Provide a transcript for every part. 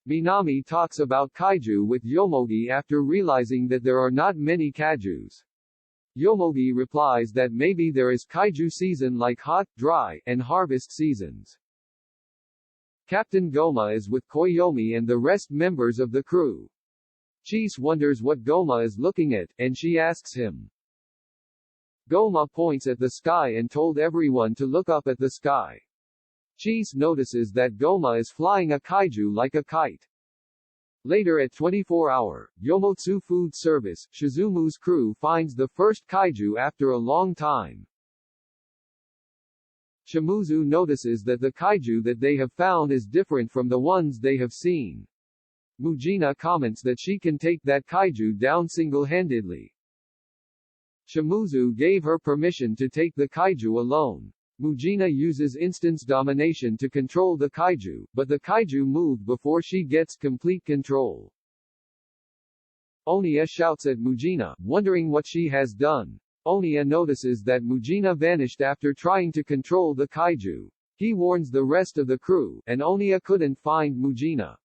Minami talks about kaiju with Yomogi after realizing that there are not many kaijus. Yomogi replies that maybe there is kaiju season like hot, dry, and harvest seasons. Captain Goma is with Koyomi and the rest members of the crew. Chise wonders what Goma is looking at, and she asks him. Goma points at the sky and told everyone to look up at the sky. Chise notices that Goma is flying a kaiju like a kite. Later at 24-hour, Yomotsu Food Service, Shizumu's crew finds the first kaiju after a long time. Shimizu notices that the kaiju that they have found is different from the ones they have seen. Mujina comments that she can take that kaiju down single-handedly. Shimizu gave her permission to take the kaiju alone. Mujina uses instance domination to control the kaiju, but the kaiju moved before she gets complete control. Oniya shouts at Mujina, wondering what she has done. Oniya notices that Mujina vanished after trying to control the kaiju. He warns the rest of the crew, and Oniya couldn't find Mujina.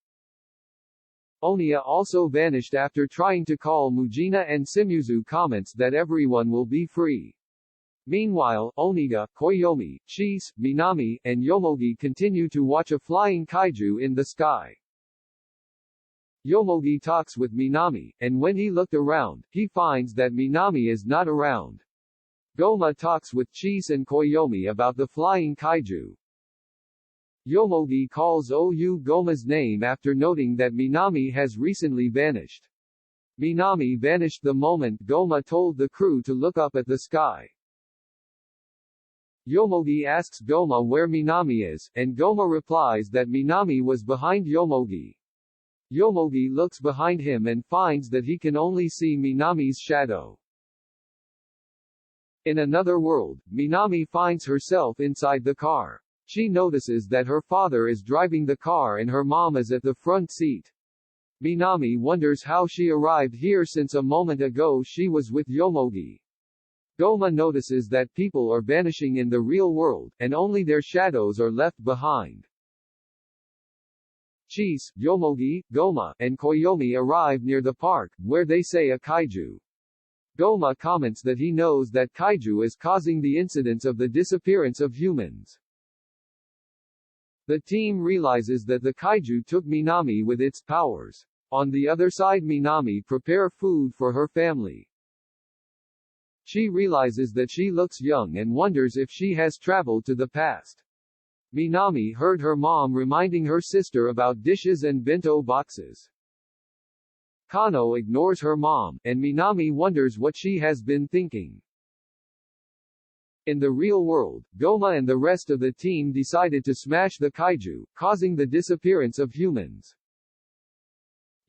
Oniya also vanished after trying to call Mujina, and Shimizu comments that everyone will be free. Meanwhile, Oniga, Koyomi, Chise, Minami, and Yomogi continue to watch a flying kaiju in the sky. Yomogi talks with Minami, and when he looked around, he finds that Minami is not around. Goma talks with Chise and Koyomi about the flying kaiju. Yomogi calls OU Goma's name after noting that Minami has recently vanished. Minami vanished the moment Goma told the crew to look up at the sky. Yomogi asks Goma where Minami is, and Goma replies that Minami was behind Yomogi. Yomogi looks behind him and finds that he can only see Minami's shadow. In another world, Minami finds herself inside the car. She notices that her father is driving the car and her mom is at the front seat. Minami wonders how she arrived here since a moment ago she was with Yomogi. Goma notices that people are vanishing in the real world, and only their shadows are left behind. Chise, Yomogi, Goma, and Koyomi arrive near the park, where they see a kaiju. Goma comments that he knows that kaiju is causing the incidents of the disappearance of humans. The team realizes that the kaiju took Minami with its powers. On the other side, Minami prepares food for her family. She realizes that she looks young and wonders if she has traveled to the past. Minami heard her mom reminding her sister about dishes and bento boxes. Kano ignores her mom, and Minami wonders what she has been thinking. In the real world, Goma and the rest of the team decided to smash the kaiju, causing the disappearance of humans.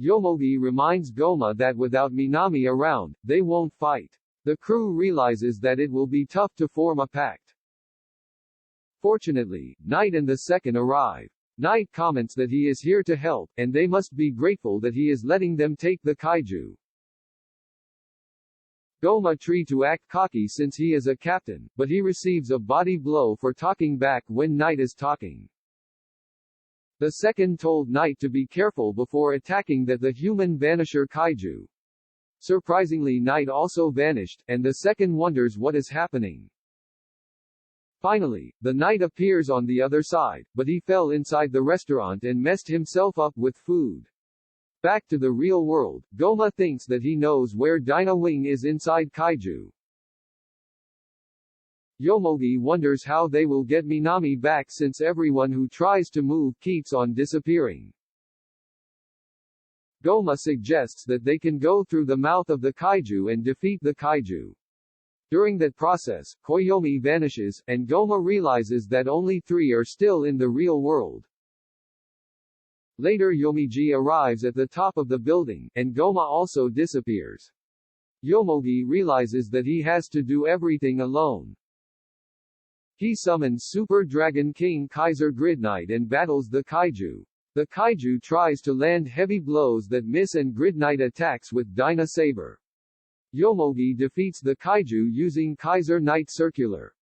Yomogi reminds Goma that without Minami around, they won't fight. The crew realizes that it will be tough to form a pact. Fortunately, Knight and the second arrive. Knight comments that he is here to help, and they must be grateful that he is letting them take the kaiju. Goma tries to act cocky since he is a captain, but he receives a body blow for talking back when Knight is talking. The second told Knight to be careful before attacking the human vanisher kaiju. Surprisingly, Knight also vanished, and the second wonders what is happening. Finally, the Knight appears on the other side, but he fell inside the restaurant and messed himself up with food. Back to the real world, Goma thinks that he knows where Dyna Wing is inside kaiju. Yomogi wonders how they will get Minami back since everyone who tries to move keeps on disappearing. Goma suggests that they can go through the mouth of the kaiju and defeat the kaiju. During that process, Koyomi vanishes, and Goma realizes that only 3 are still in the real world. Later, Yomiji arrives at the top of the building, and Goma also disappears. Yomogi realizes that he has to do everything alone. He summons Super Dragon King Kaiser Gridnight and battles the kaiju. The kaiju tries to land heavy blows that miss, and Gridnight attacks with Dyna Saber. Yomogi defeats the kaiju using Kaiser Knight Circular.